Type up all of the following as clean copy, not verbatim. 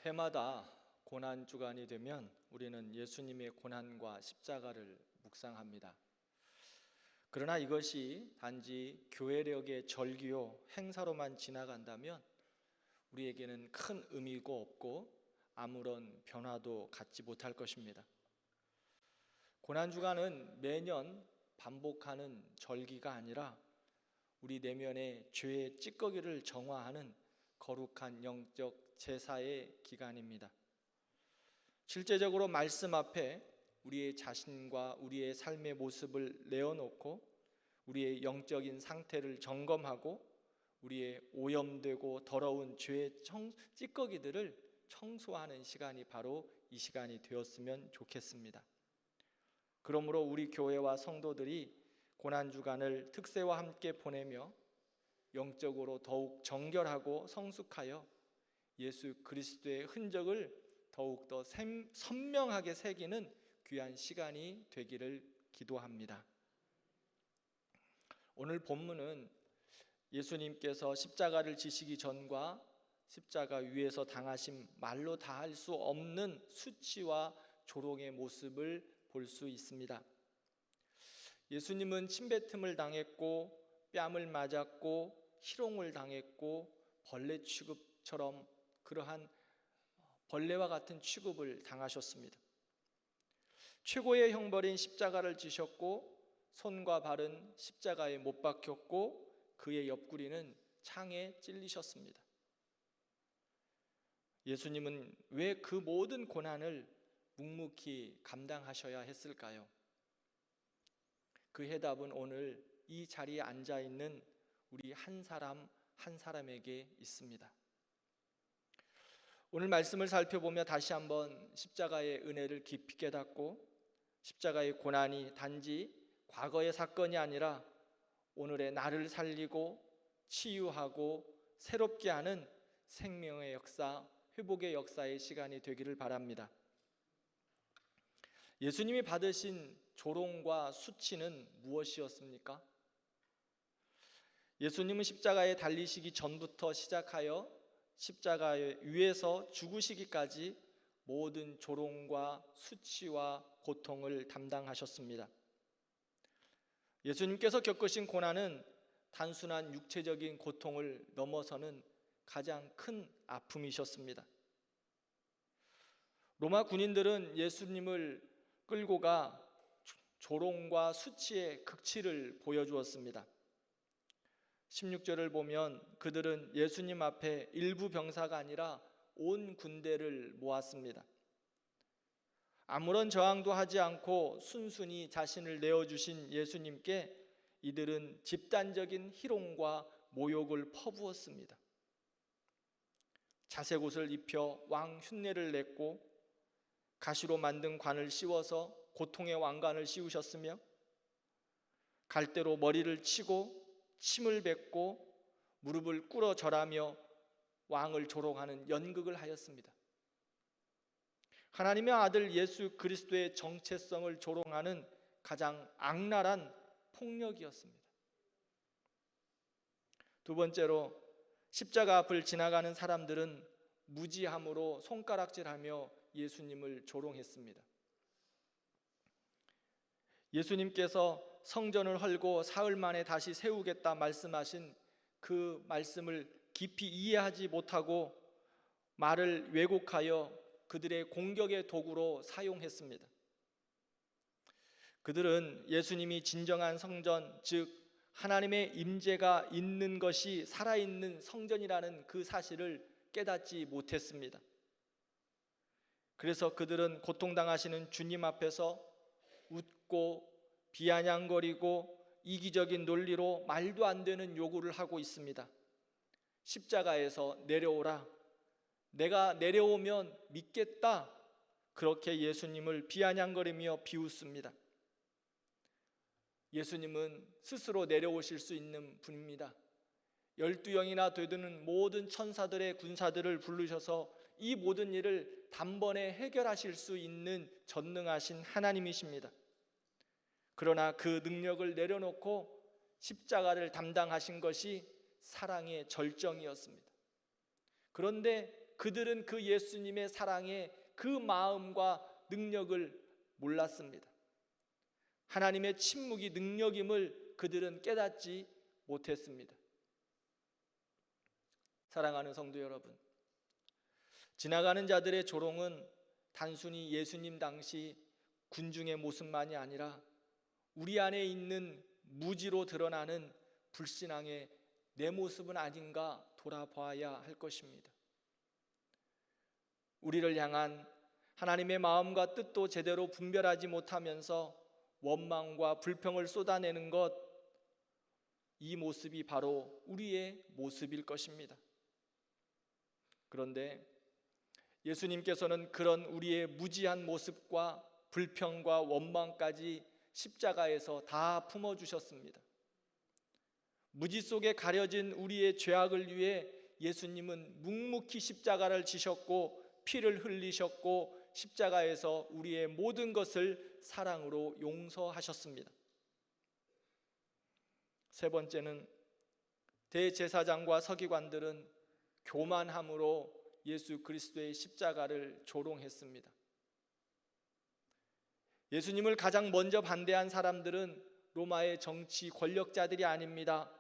해마다 고난 주간이 되면 우리는 예수님의 고난과 십자가를 묵상합니다. 그러나 이것이 단지 교회력의 절기요 행사로만 지나간다면 우리에게는 큰 의미가 없고 아무런 변화도 갖지 못할 것입니다. 고난 주간은 매년 반복하는 절기가 아니라 우리 내면의 죄의 찌꺼기를 정화하는 거룩한 영적 제사의 기간입니다. 실제적으로 말씀 앞에 우리의 자신과 우리의 삶의 모습을 내어놓고 우리의 영적인 상태를 점검하고 우리의 오염되고 더러운 죄의 찌꺼기들을 청소하는 시간이 바로 이 시간이 되었으면 좋겠습니다. 그러므로 우리 교회와 성도들이 고난주간을 특세와 함께 보내며 영적으로 더욱 정결하고 성숙하여 예수 그리스도의 흔적을 더욱더 선명하게 새기는 귀한 시간이 되기를 기도합니다. 오늘 본문은 예수님께서 십자가를 지시기 전과 십자가 위에서 당하신 말로 다할 수 없는 수치와 조롱의 모습을 볼 수 있습니다. 예수님은 침뱉음을 당했고 뺨을 맞았고 희롱을 당했고 벌레 취급처럼 그러한 벌레와 같은 취급을 당하셨습니다. 최고의 형벌인 십자가를 지셨고 손과 발은 십자가에 못 박혔고 그의 옆구리는 창에 찔리셨습니다. 예수님은 왜 그 모든 고난을 묵묵히 감당하셔야 했을까요? 그 해답은 오늘 이 자리에 앉아 있는 우리 한 사람 한 사람에게 있습니다. 오늘 말씀을 살펴보며 다시 한번 십자가의 은혜를 깊이 깨닫고 십자가의 고난이 단지 과거의 사건이 아니라 오늘의 나를 살리고 치유하고 새롭게 하는 생명의 역사, 회복의 역사의 시간이 되기를 바랍니다. 예수님이 받으신 조롱과 수치는 무엇이었습니까? 예수님은 십자가에 달리시기 전부터 시작하여 십자가 위에서 죽으시기까지 모든 조롱과 수치와 고통을 담당하셨습니다. 예수님께서 겪으신 고난은 단순한 육체적인 고통을 넘어서는 가장 큰 아픔이셨습니다. 로마 군인들은 예수님을 끌고 가 조롱과 수치의 극치를 보여주었습니다. 16절을 보면 그들은 예수님 앞에 일부 병사가 아니라 온 군대를 모았습니다. 아무런 저항도 하지 않고 순순히 자신을 내어주신 예수님께 이들은 집단적인 희롱과 모욕을 퍼부었습니다. 자색옷을 입혀 왕 흉내를 냈고 가시로 만든 관을 씌워서 고통의 왕관을 씌우셨으며 갈대로 머리를 치고 침을 뱉고 무릎을 꿇어 절하며 왕을 조롱하는 연극을 하였습니다. 하나님의 아들 예수 그리스도의 정체성을 조롱하는 가장 악랄한 폭력이었습니다. 두 번째로 십자가 앞을 지나가는 사람들은 무지함으로 손가락질하며 예수님을 조롱했습니다. 예수님께서 성전을 헐고 사흘 만에 다시 세우겠다 말씀하신 그 말씀을 깊이 이해하지 못하고 말을 왜곡하여 그들의 공격의 도구로 사용했습니다. 그들은 예수님이 진정한 성전, 즉 하나님의 임재가 있는 것이 살아있는 성전이라는 그 사실을 깨닫지 못했습니다. 그래서 그들은 고통당하시는 주님 앞에서 웃고 비아냥거리고 이기적인 논리로 말도 안 되는 요구를 하고 있습니다. 십자가에서 내려오라. 내가 내려오면 믿겠다. 그렇게 예수님을 비아냥거리며 비웃습니다. 예수님은 스스로 내려오실 수 있는 분입니다. 12영이나 되드는 모든 천사들의 군사들을 부르셔서 이 모든 일을 단번에 해결하실 수 있는 전능하신 하나님이십니다. 그러나 그 능력을 내려놓고 십자가를 담당하신 것이 사랑의 절정이었습니다. 그런데 그들은 그 예수님의 사랑의 그 마음과 능력을 몰랐습니다. 하나님의 침묵이 능력임을 그들은 깨닫지 못했습니다. 사랑하는 성도 여러분, 지나가는 자들의 조롱은 단순히 예수님 당시 군중의 모습만이 아니라 우리 안에 있는 무지로 드러나는 불신앙의 내 모습은 아닌가 돌아봐야 할 것입니다. 우리를 향한 하나님의 마음과 뜻도 제대로 분별하지 못하면서 원망과 불평을 쏟아내는 것, 이 모습이 바로 우리의 모습일 것입니다. 그런데 예수님께서는 그런 우리의 무지한 모습과 불평과 원망까지 십자가에서 다 품어주셨습니다. 무지 속에 가려진 우리의 죄악을 위해 예수님은 묵묵히 십자가를 지셨고 피를 흘리셨고 십자가에서 우리의 모든 것을 사랑으로 용서하셨습니다. 세 번째는 대제사장과 서기관들은 교만함으로 예수 그리스도의 십자가를 조롱했습니다. 예수님을 가장 먼저 반대한 사람들은 로마의 정치 권력자들이 아닙니다.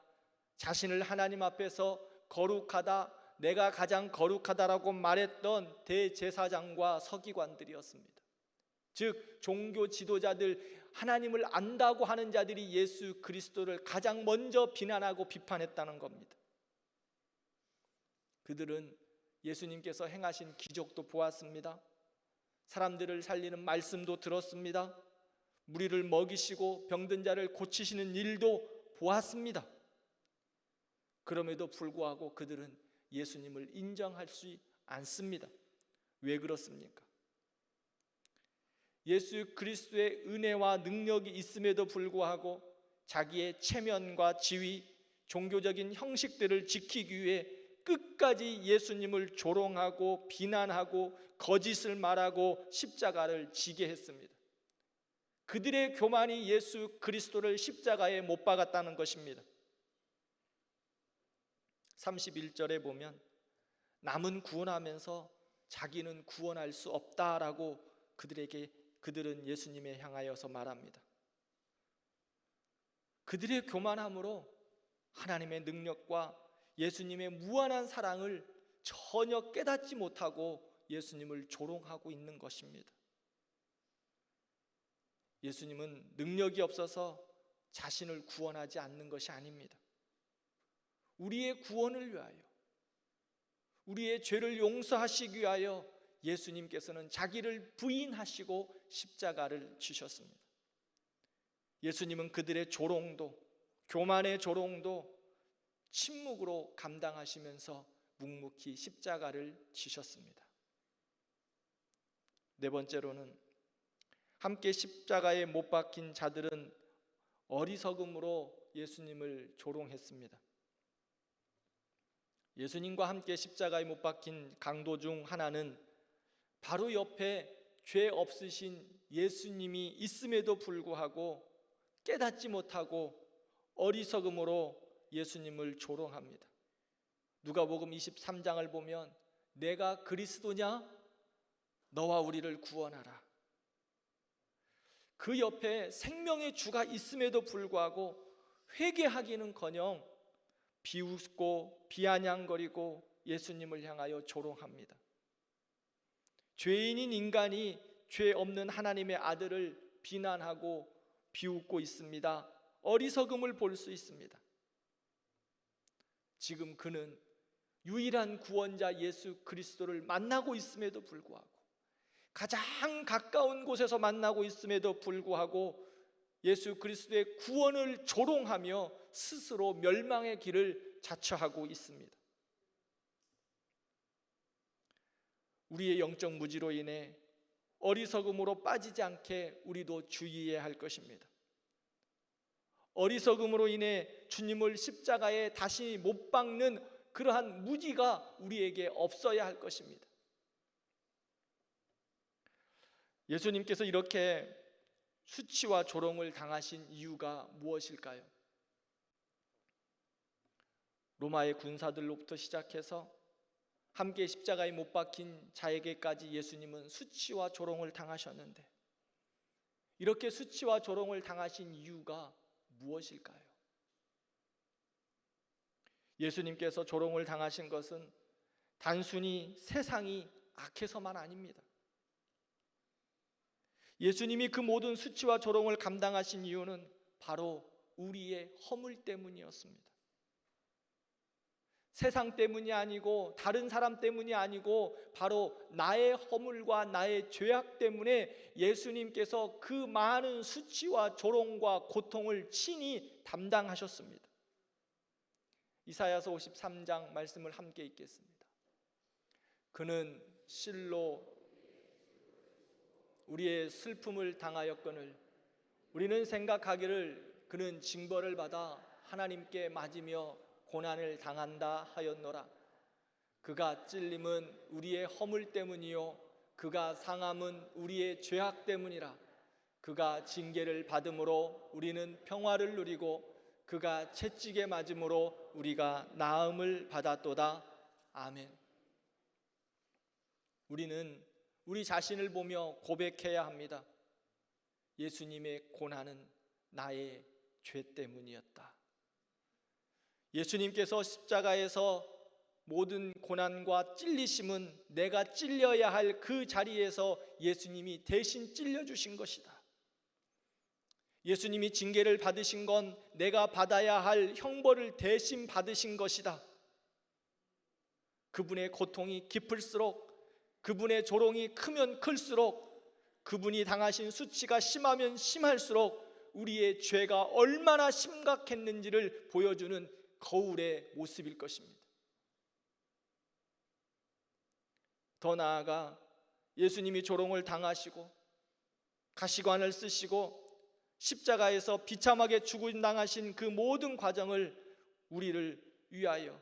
자신을 하나님 앞에서 거룩하다, 내가 가장 거룩하다라고 말했던 대제사장과 서기관들이었습니다. 즉 종교 지도자들, 하나님을 안다고 하는 자들이 예수 그리스도를 가장 먼저 비난하고 비판했다는 겁니다. 그들은 예수님께서 행하신 기적도 보았습니다. 사람들을 살리는 말씀도 들었습니다. 무리를 먹이시고 병든 자를 고치시는 일도 보았습니다. 그럼에도 불구하고 그들은 예수님을 인정할 수 않습니다. 왜 그렇습니까? 예수 그리스도의 은혜와 능력이 있음에도 불구하고 자기의 체면과 지위, 종교적인 형식들을 지키기 위해 끝까지 예수님을 조롱하고 비난하고 거짓을 말하고 십자가를 지게 했습니다. 그들의 교만이 예수 그리스도를 십자가에 못 박았다는 것입니다. 31절에 보면 남은 구원하면서 자기는 구원할 수 없다라고 그들은 예수님에 향하여서 말합니다. 그들의 교만함으로 하나님의 능력과 예수님의 무한한 사랑을 전혀 깨닫지 못하고 예수님을 조롱하고 있는 것입니다. 예수님은 능력이 없어서 자신을 구원하지 않는 것이 아닙니다. 우리의 구원을 위하여, 우리의 죄를 용서하시기 위하여 예수님께서는 자기를 부인하시고 십자가를 지셨습니다. 예수님은 그들의 조롱도, 교만의 조롱도 침묵으로 감당하시면서 묵묵히 십자가를 지셨습니다. 네 번째로는 함께 십자가에 못 박힌 자들은 어리석음으로 예수님을 조롱했습니다. 예수님과 함께 십자가에 못 박힌 강도 중 하나는 바로 옆에 죄 없으신 예수님이 있음에도 불구하고 깨닫지 못하고 어리석음으로 예수님을 조롱합니다. 누가복음 23장을 보면 내가 그리스도냐? 너와 우리를 구원하라. 그 옆에 생명의 주가 있음에도 불구하고 회개하기는커녕 비웃고 비아냥거리고 예수님을 향하여 조롱합니다. 죄인인 인간이 죄 없는 하나님의 아들을 비난하고 비웃고 있습니다. 어리석음을 볼 수 있습니다. 지금 그는 유일한 구원자 예수 그리스도를 만나고 있음에도 불구하고, 가장 가까운 곳에서 만나고 있음에도 불구하고 예수 그리스도의 구원을 조롱하며 스스로 멸망의 길을 자처하고 있습니다. 우리의 영적 무지로 인해 어리석음으로 빠지지 않게 우리도 주의해야 할 것입니다. 어리석음으로 인해 주님을 십자가에 다시 못 박는 그러한 무지가 우리에게 없어야 할 것입니다. 예수님께서 이렇게 수치와 조롱을 당하신 이유가 무엇일까요? 로마의 군사들로부터 시작해서 함께 십자가에 못 박힌 자에게까지 예수님은 수치와 조롱을 당하셨는데, 이렇게 수치와 조롱을 당하신 이유가 무엇일까요? 예수님께서 조롱을 당하신 것은 단순히 세상이 악해서만 아닙니다. 예수님이 그 모든 수치와 조롱을 감당하신 이유는 바로 우리의 허물 때문이었습니다. 세상 때문이 아니고 다른 사람 때문이 아니고 바로 나의 허물과 나의 죄악 때문에 예수님께서 그 많은 수치와 조롱과 고통을 친히 담당하셨습니다. 이사야서 53장 말씀을 함께 읽겠습니다. 그는 실로 우리의 슬픔을 당하였거늘 우리는 생각하기를 그는 징벌을 받아 하나님께 맞으며 고난을 당한다 하였노라. 그가 찔림은 우리의 허물 때문이요 그가 상함은 우리의 죄악 때문이라. 그가 징계를 받음으로 우리는 평화를 누리고 그가 채찍에 맞음으로 우리가 나음을 받았도다. 아멘. 우리는 우리 자신을 보며 고백해야 합니다. 예수님의 고난은 나의 죄 때문이었다. 예수님께서 십자가에서 모든 고난과 찔리심은 내가 찔려야 할 그 자리에서 예수님이 대신 찔려주신 것이다. 예수님이 징계를 받으신 건 내가 받아야 할 형벌을 대신 받으신 것이다. 그분의 고통이 깊을수록, 그분의 조롱이 크면 클수록, 그분이 당하신 수치가 심하면 심할수록 우리의 죄가 얼마나 심각했는지를 보여주는 거울의 모습일 것입니다. 더 나아가 예수님이 조롱을 당하시고 가시관을 쓰시고 십자가에서 비참하게 죽임당하신 그 모든 과정을 우리를 위하여,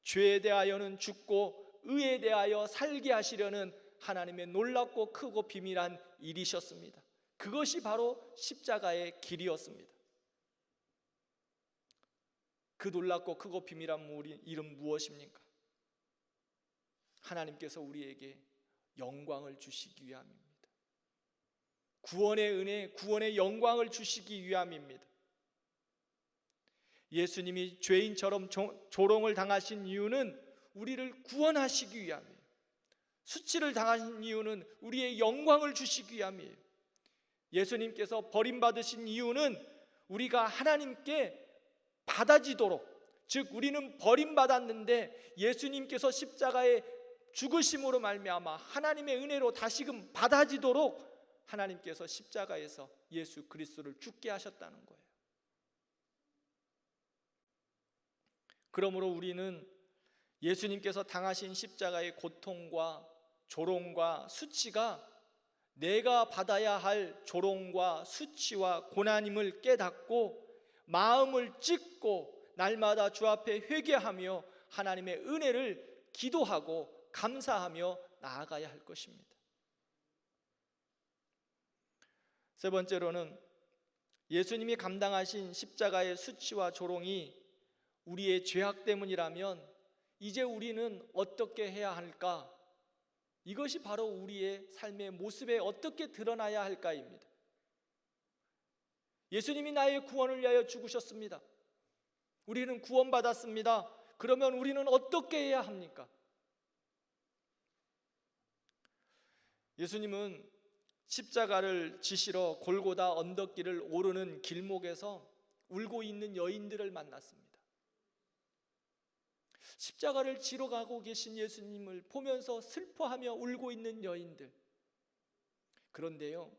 죄에 대하여는 죽고 의에 대하여 살게 하시려는 하나님의 놀랍고 크고 비밀한 일이셨습니다. 그것이 바로 십자가의 길이었습니다. 그 놀랍고 크고 비밀한 일은 무엇입니까? 하나님께서 우리에게 영광을 주시기 위함입니다. 구원의 은혜, 구원의 영광을 주시기 위함입니다. 예수님이 죄인처럼 조롱을 당하신 이유는 우리를 구원하시기 위함이에요. 수치를 당하신 이유는 우리의 영광을 주시기 위함이에요. 예수님께서 버림받으신 이유는 우리가 하나님께 받아지도록, 즉 우리는 버림받았는데 예수님께서 십자가에 죽으심으로 말미암아 하나님의 은혜로 다시금 받아지도록 하나님께서 십자가에서 예수 그리스도를 죽게 하셨다는 거예요. 그러므로 우리는 예수님께서 당하신 십자가의 고통과 조롱과 수치가 내가 받아야 할 조롱과 수치와 고난임을 깨닫고 마음을 찢고 날마다 주 앞에 회개하며 하나님의 은혜를 기도하고 감사하며 나아가야 할 것입니다. 세 번째로는 예수님이 감당하신 십자가의 수치와 조롱이 우리의 죄악 때문이라면 이제 우리는 어떻게 해야 할까? 이것이 바로 우리의 삶의 모습에 어떻게 드러나야 할까입니다. 예수님이 나의 구원을 위하여 죽으셨습니다. 우리는 구원받았습니다. 그러면 우리는 어떻게 해야 합니까? 예수님은 십자가를 지시러 골고다 언덕길을 오르는 길목에서 울고 있는 여인들을 만났습니다. 십자가를 지러 가고 계신 예수님을 보면서 슬퍼하며 울고 있는 여인들. 그런데요,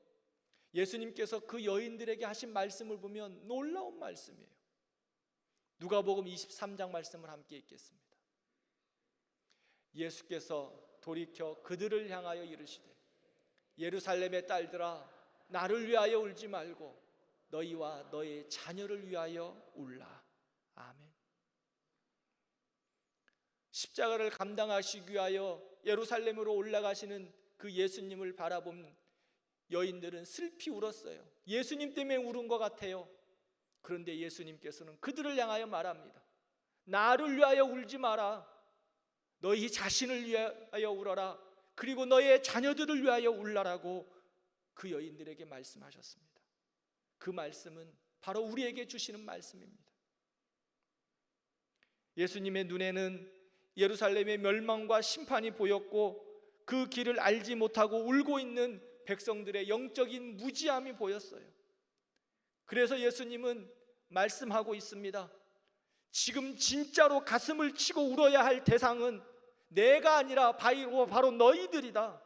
예수님께서 그 여인들에게 하신 말씀을 보면 놀라운 말씀이에요. 누가복음 23장 말씀을 함께 읽겠습니다. 예수께서 돌이켜 그들을 향하여 이르시되 예루살렘의 딸들아 나를 위하여 울지 말고 너희와 너의 자녀를 위하여 울라. 아멘. 십자가를 감당하시기 위하여 예루살렘으로 올라가시는 그 예수님을 바라본 여인들은 슬피 울었어요. 예수님 때문에 울은 것 같아요. 그런데 예수님께서는 그들을 향하여 말합니다. 나를 위하여 울지 마라. 너희 자신을 위하여 울어라. 그리고 너의 자녀들을 위하여 울라라고 그 여인들에게 말씀하셨습니다. 그 말씀은 바로 우리에게 주시는 말씀입니다. 예수님의 눈에는 예루살렘의 멸망과 심판이 보였고 그 길을 알지 못하고 울고 있는 백성들의 영적인 무지함이 보였어요. 그래서 예수님은 말씀하고 있습니다. 지금 진짜로 가슴을 치고 울어야 할 대상은 내가 아니라 바로 너희들이다.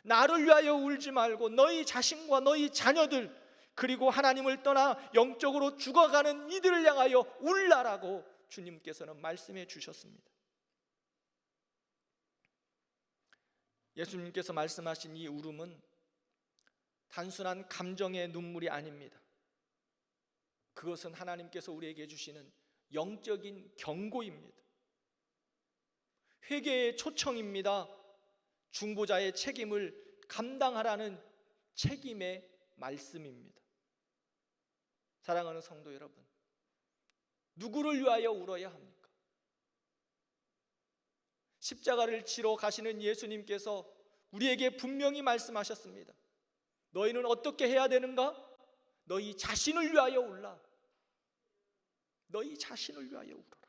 나를 위하여 울지 말고 너희 자신과 너희 자녀들, 그리고 하나님을 떠나 영적으로 죽어가는 이들을 향하여 울라라고 주님께서는 말씀해 주셨습니다. 예수님께서 말씀하신 이 울음은 단순한 감정의 눈물이 아닙니다. 그것은 하나님께서 우리에게 주시는 영적인 경고입니다. 회개의 초청입니다. 중보자의 책임을 감당하라는 책임의 말씀입니다. 사랑하는 성도 여러분, 누구를 위하여 울어야 합니까? 십자가를 지러 가시는 예수님께서 우리에게 분명히 말씀하셨습니다. 너희는 어떻게 해야 되는가? 너희 자신을 위하여 울라. 너희 자신을 위하여 울어라.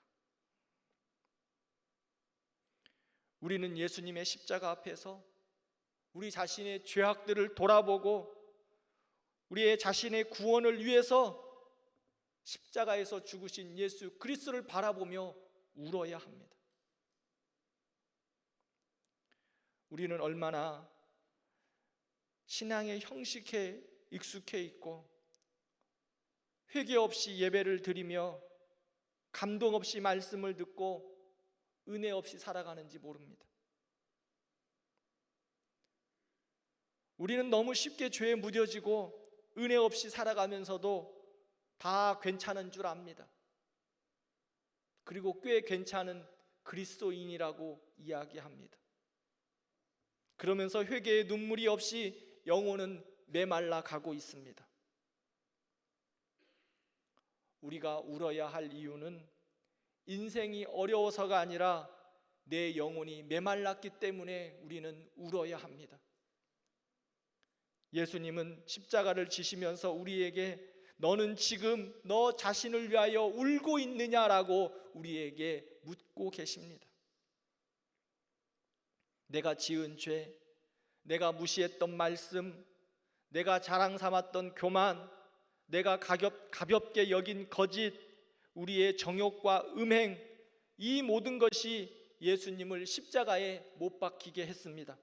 우리는 예수님의 십자가 앞에서 우리 자신의 죄악들을 돌아보고 우리의 자신의 구원을 위해서 십자가에서 죽으신 예수 그리스도를 바라보며 울어야 합니다. 우리는 얼마나 신앙의 형식에 익숙해 있고 회개 없이 예배를 드리며 감동 없이 말씀을 듣고 은혜 없이 살아가는지 모릅니다. 우리는 너무 쉽게 죄에 무뎌지고 은혜 없이 살아가면서도 다 괜찮은 줄 압니다. 그리고 꽤 괜찮은 그리스도인이라고 이야기합니다. 그러면서 회개의 눈물이 없이 영혼은 메말라 가고 있습니다. 우리가 울어야 할 이유는 인생이 어려워서가 아니라 내 영혼이 메말랐기 때문에 우리는 울어야 합니다. 예수님은 십자가를 지시면서 우리에게 너는 지금 너 자신을 위하여 울고 있느냐라고 우리에게 묻고 계십니다. 내가 지은 죄, 내가 무시했던 말씀, 내가 자랑 삼았던 교만, 내가 가볍게 여긴 거짓, 우리의 정욕과 음행, 이 모든 것이 예수님을 십자가에 못 박히게 했습니다.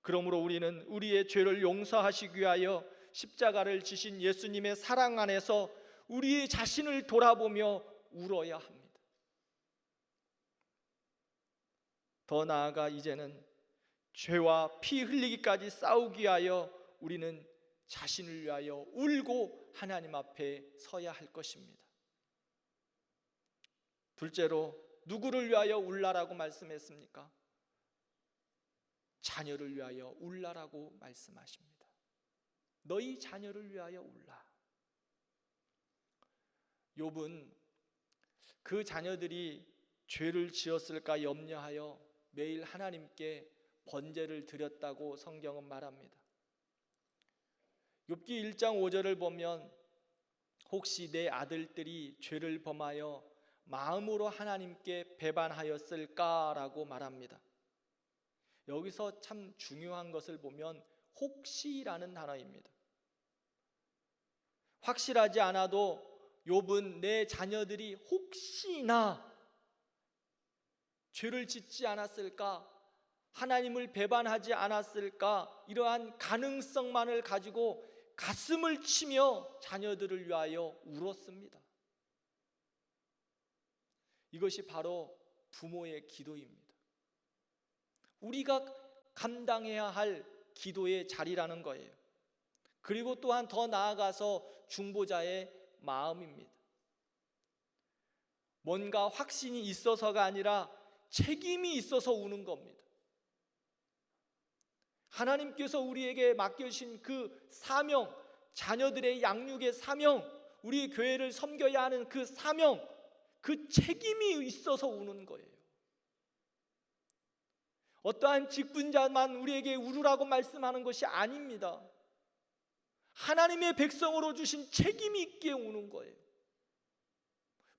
그러므로 우리는 우리의 죄를 용서하시기 위하여 십자가를 지신 예수님의 사랑 안에서 우리의 자신을 돌아보며 울어야 합니다. 더 나아가 이제는 죄와 피 흘리기까지 싸우기 위하여 우리는 자신을 위하여 울고 하나님 앞에 서야 할 것입니다. 둘째로 누구를 위하여 울라라고 말씀했습니까? 자녀를 위하여 울라라고 말씀하십니다. 너희 자녀를 위하여 울라. 욥은 그 자녀들이 죄를 지었을까 염려하여 매일 하나님께 번제를 드렸다고 성경은 말합니다. 욥기 1장 5절을 보면 혹시 내 아들들이 죄를 범하여 마음으로 하나님께 배반하였을까라고 말합니다. 여기서 참 중요한 것을 보면 혹시라는 단어입니다. 확실하지 않아도 욥은 내 자녀들이 혹시나 죄를 짓지 않았을까, 하나님을 배반하지 않았을까, 이러한 가능성만을 가지고 가슴을 치며 자녀들을 위하여 울었습니다. 이것이 바로 부모의 기도입니다. 우리가 감당해야 할 기도의 자리라는 거예요. 그리고 또한 더 나아가서 중보자의 마음입니다. 뭔가 확신이 있어서가 아니라 책임이 있어서 우는 겁니다. 하나님께서 우리에게 맡겨주신 그 사명, 자녀들의 양육의 사명, 우리 교회를 섬겨야 하는 그 사명, 그 책임이 있어서 우는 거예요. 어떠한 직분자만 우리에게 울으라고 말씀하는 것이 아닙니다. 하나님의 백성으로 주신 책임이 있기에 우는 거예요.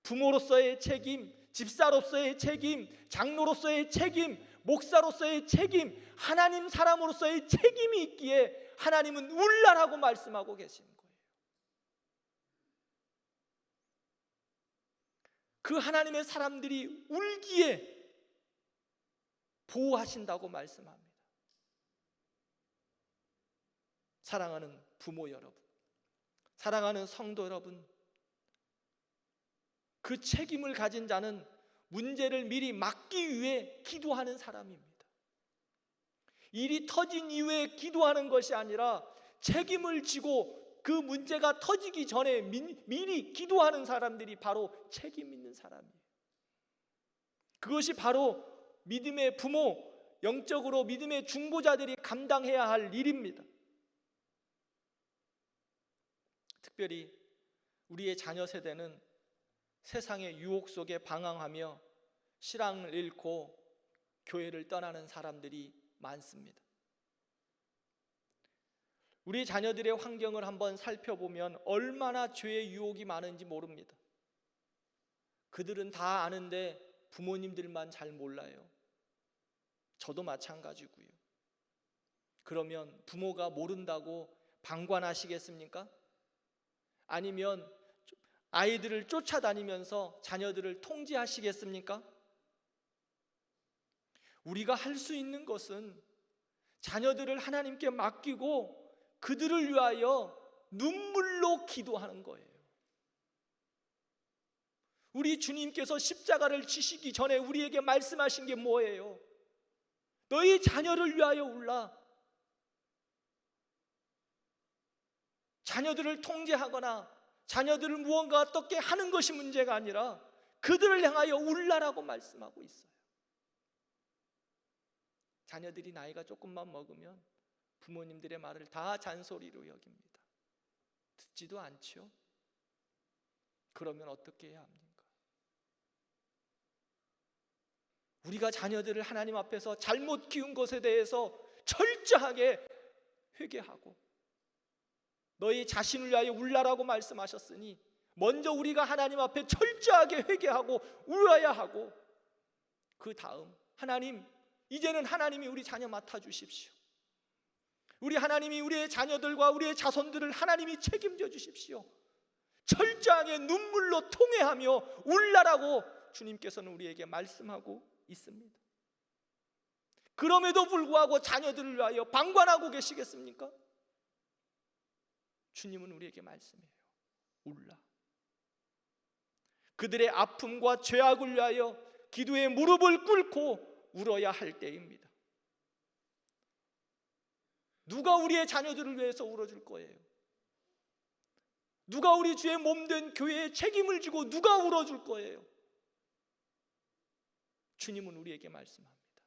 부모로서의 책임, 집사로서의 책임, 장로로서의 책임, 목사로서의 책임, 하나님 사람으로서의 책임이 있기에 하나님은 울라라고 말씀하고 계시는 거예요. 그 하나님의 사람들이 울기에 보호하신다고 말씀합니다. 사랑하는 부모 여러분, 사랑하는 성도 여러분, 그 책임을 가진 자는 문제를 미리 막기 위해 기도하는 사람입니다. 일이 터진 이후에 기도하는 것이 아니라 책임을 지고 그 문제가 터지기 전에 미리 기도하는 사람들이 바로 책임 있는 사람이에요. 그것이 바로 믿음의 부모, 영적으로 믿음의 중보자들이 감당해야 할 일입니다. 특별히 우리의 자녀 세대는 세상의 유혹 속에 방황하며 신앙을 잃고 교회를 떠나는 사람들이 많습니다. 우리 자녀들의 환경을 한번 살펴보면 얼마나 죄의 유혹이 많은지 모릅니다. 그들은 다 아는데 부모님들만 잘 몰라요. 저도 마찬가지고요. 그러면 부모가 모른다고 방관하시겠습니까? 아니면 아이들을 쫓아다니면서 자녀들을 통제하시겠습니까? 우리가 할 수 있는 것은 자녀들을 하나님께 맡기고 그들을 위하여 눈물로 기도하는 거예요. 우리 주님께서 십자가를 지시기 전에 우리에게 말씀하신 게 뭐예요? 너희 자녀를 위하여 울라. 자녀들을 통제하거나 자녀들을 무언가 어떻게 하는 것이 문제가 아니라 그들을 향하여 울라라고 말씀하고 있어요. 자녀들이 나이가 조금만 먹으면 부모님들의 말을 다 잔소리로 여깁니다. 듣지도 않죠. 그러면 어떻게 해야 합니까? 우리가 자녀들을 하나님 앞에서 잘못 키운 것에 대해서 철저하게 회개하고 너희 자신을 위하여 울라라고 말씀하셨으니 먼저 우리가 하나님 앞에 철저하게 회개하고 울어야 하고 그 다음 하나님, 이제는 하나님이 우리 자녀 맡아주십시오. 우리 하나님이 우리의 자녀들과 우리의 자손들을 하나님이 책임져 주십시오. 철저하게 눈물로 통회하며 울라라고 주님께서는 우리에게 말씀하고 있습니다. 그럼에도 불구하고 자녀들을 위하여 방관하고 계시겠습니까? 주님은 우리에게 말씀해요. 울라. 그들의 아픔과 죄악을 위하여 기도의 무릎을 꿇고 울어야 할 때입니다. 누가 우리의 자녀들을 위해서 울어줄 거예요? 누가 우리 주의 몸된 교회에 책임을 지고 누가 울어줄 거예요? 주님은 우리에게 말씀합니다.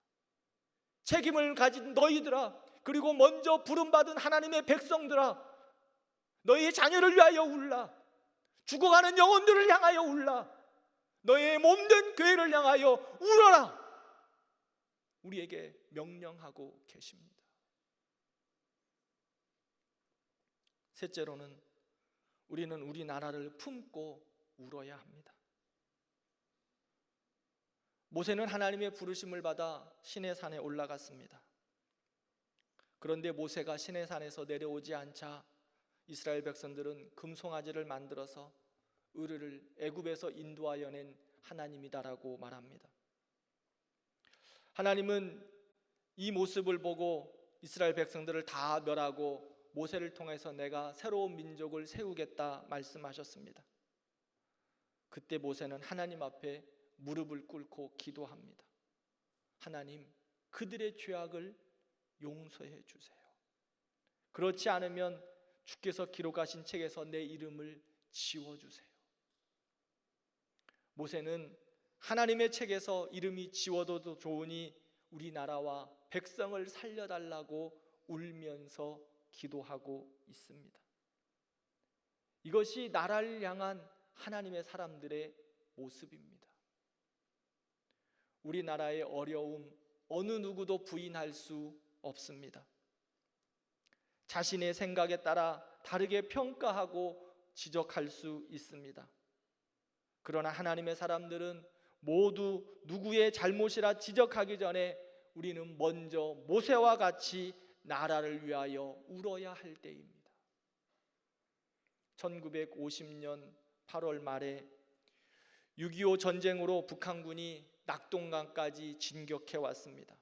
책임을 가진 너희들아, 그리고 먼저 부름받은 하나님의 백성들아, 너희의 자녀를 위하여 울라. 죽어가는 영혼들을 향하여 울라. 너희의 몸된 교회를 향하여 울어라. 우리에게 명령하고 계십니다. 셋째로는 우리는 우리 나라를 품고 울어야 합니다. 모세는 하나님의 부르심을 받아 시내산에 올라갔습니다. 그런데 모세가 시내산에서 내려오지 않자 이스라엘 백성들은 금송아지를 만들어서 의뢰를 애굽에서 인도하여 낸 하나님이다라고 말합니다. 하나님은 이 모습을 보고 이스라엘 백성들을 다 멸하고 모세를 통해서 내가 새로운 민족을 세우겠다 말씀하셨습니다. 그때 모세는 하나님 앞에 무릎을 꿇고 기도합니다. 하나님, 그들의 죄악을 용서해 주세요. 그렇지 않으면 주께서 기록하신 책에서 내 이름을 지워주세요. 모세는 하나님의 책에서 이름이 지워도 좋으니 우리나라와 백성을 살려달라고 울면서 기도하고 있습니다. 이것이 나라를 향한 하나님의 사람들의 모습입니다. 우리나라의 어려움, 어느 누구도 부인할 수 없습니다. 자신의 생각에 따라 다르게 평가하고 지적할 수 있습니다. 그러나 하나님의 사람들은 모두 누구의 잘못이라 지적하기 전에 우리는 먼저 모세와 같이 나라를 위하여 울어야 할 때입니다. 1950년 8월 말에 6.25 전쟁으로 북한군이 낙동강까지 진격해 왔습니다.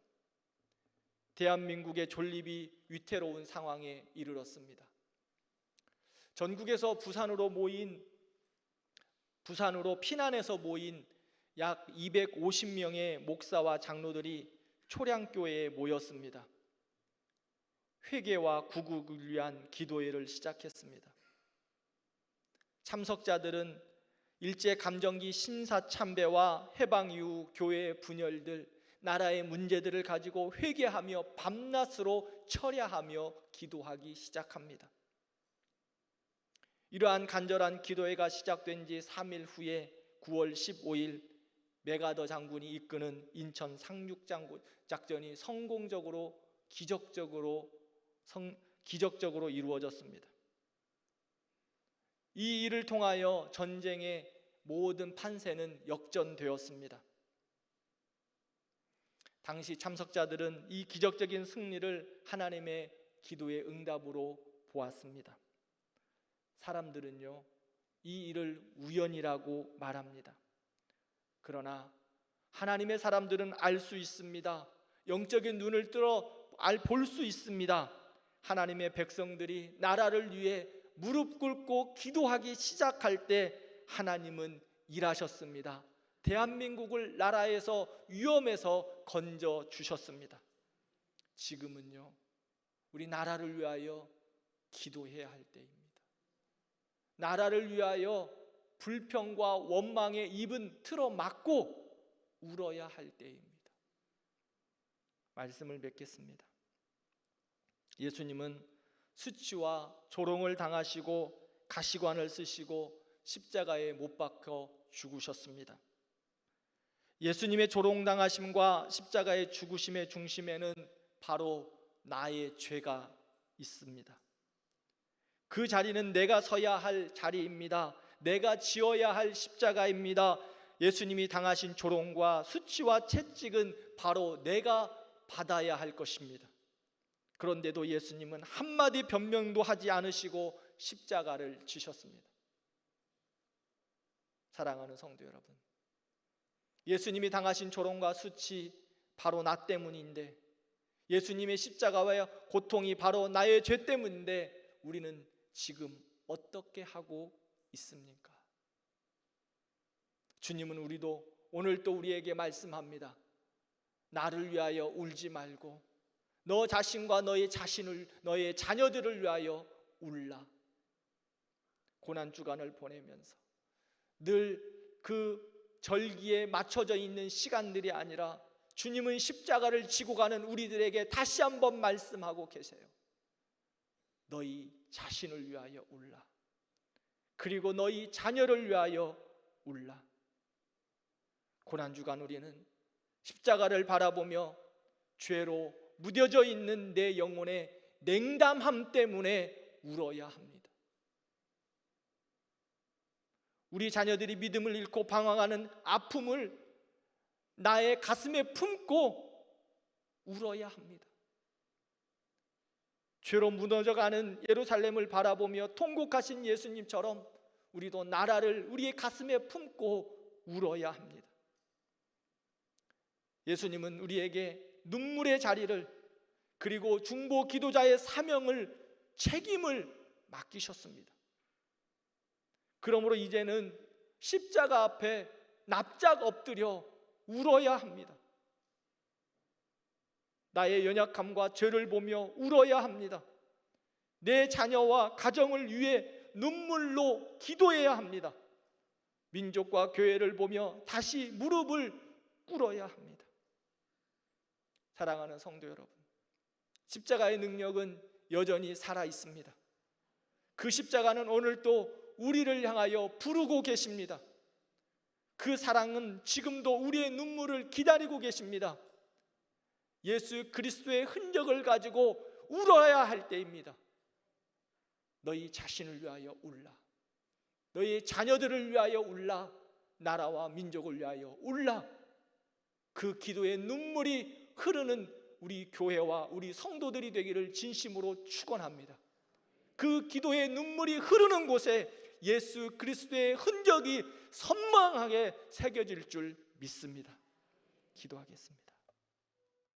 대한민국의 존립이 위태로운 상황에 이르렀습니다. 전국에서 부산으로 피난해서 모인 약 250명의 목사와 장로들이 초량교회에 모였습니다. 회개와 구국을 위한 기도회를 시작했습니다. 참석자들은 일제감정기 신사참배와 해방 이후 교회의 분열들, 나라의 문제들을 가지고 회개하며 밤낮으로 철야하며 기도하기 시작합니다. 이러한 간절한 기도회가 시작된 지 3일 후에 9월 15일 메가더 장군이 이끄는 인천 상륙작전이 성공적으로 기적적으로 이루어졌습니다. 이 일을 통하여 전쟁의 모든 판세는 역전되었습니다. 당시 참석자들은 이 기적적인 승리를 하나님의 기도의 응답으로 보았습니다. 사람들은요, 이 일을 우연이라고 말합니다. 그러나 하나님의 사람들은 알 수 있습니다. 영적인 눈을 뜨러 볼 수 있습니다. 하나님의 백성들이 나라를 위해 무릎 꿇고 기도하기 시작할 때 하나님은 일하셨습니다. 대한민국을 나라에서 위험에서 건져 주셨습니다. 지금은요, 우리 나라를 위하여 기도해야 할 때입니다. 나라를 위하여 불평과 원망의 입은 틀어막고 울어야 할 때입니다. 말씀을 맺겠습니다. 예수님은 수치와 조롱을 당하시고 가시관을 쓰시고 십자가에 못 박혀 죽으셨습니다. 예수님의 조롱당하심과 십자가의 죽으심의 중심에는 바로 나의 죄가 있습니다. 그 자리는 내가 서야 할 자리입니다. 내가 지어야 할 십자가입니다. 예수님이 당하신 조롱과 수치와 채찍은 바로 내가 받아야 할 것입니다. 그런데도 예수님은 한마디 변명도 하지 않으시고 십자가를 지셨습니다. 사랑하는 성도 여러분, 예수님이 당하신 조롱과 수치 바로 나 때문인데, 예수님의 십자가와 고통이 바로 나의 죄 때문인데 우리는 지금 어떻게 하고 있습니까? 주님은 오늘 또 우리에게 말씀합니다. 나를 위하여 울지 말고 너 자신과 너의 자녀들을 위하여 울라. 고난주간을 보내면서 늘 그 절기에 맞춰져 있는 시간들이 아니라 주님은 십자가를 지고 가는 우리들에게 다시 한번 말씀하고 계세요. 너희 자신을 위하여 울라. 그리고 너희 자녀를 위하여 울라. 고난주간 우리는 십자가를 바라보며 죄로 무뎌져 있는 내 영혼의 냉담함 때문에 울어야 합니다. 우리 자녀들이 믿음을 잃고 방황하는 아픔을 나의 가슴에 품고 울어야 합니다. 죄로 무너져가는 예루살렘을 바라보며 통곡하신 예수님처럼 우리도 나라를 우리의 가슴에 품고 울어야 합니다. 예수님은 우리에게 눈물의 자리를, 그리고 중보 기도자의 사명을, 책임을 맡기셨습니다. 그러므로 이제는 십자가 앞에 납작 엎드려 울어야 합니다. 나의 연약함과 죄를 보며 울어야 합니다. 내 자녀와 가정을 위해 눈물로 기도해야 합니다. 민족과 교회를 보며 다시 무릎을 꿇어야 합니다. 사랑하는 성도 여러분, 십자가의 능력은 여전히 살아 있습니다. 그 십자가는 오늘도 우리를 향하여 부르고 계십니다. 그 사랑은 지금도 우리의 눈물을 기다리고 계십니다. 예수 그리스도의 흔적을 가지고 울어야 할 때입니다. 너희 자신을 위하여 울라. 너희 자녀들을 위하여 울라. 나라와 민족을 위하여 울라. 그 기도의 눈물이 흐르는 우리 교회와 우리 성도들이 되기를 진심으로 축원합니다. 그 기도의 눈물이 흐르는 곳에 예수 그리스도의 흔적이 선명하게 새겨질 줄 믿습니다. 기도하겠습니다.